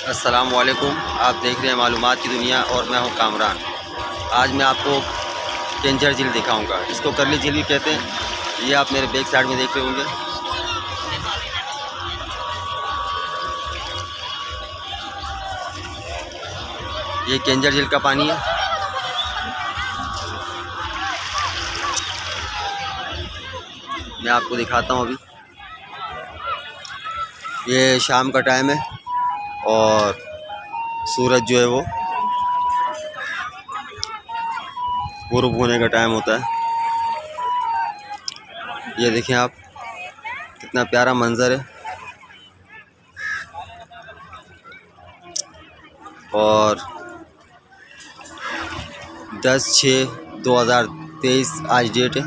अस्सलाम वालेकुम। आप देख रहे हैं मालूमात की दुनिया और मैं हूं कामरान। आज मैं आपको केंजर झील दिखाऊंगा। इसको करली झील भी कहते हैं। ये आप मेरे बैक साइड में देख रहे होंगे। ये केंजर झील का पानी है। मैं आपको दिखाता हूं। अभी ये शाम का टाइम है और सूरज जो है वो गुरूब होने का टाइम होता है। ये देखें आप, कितना प्यारा मंजर है। और 10/6/2023 आज डेट है।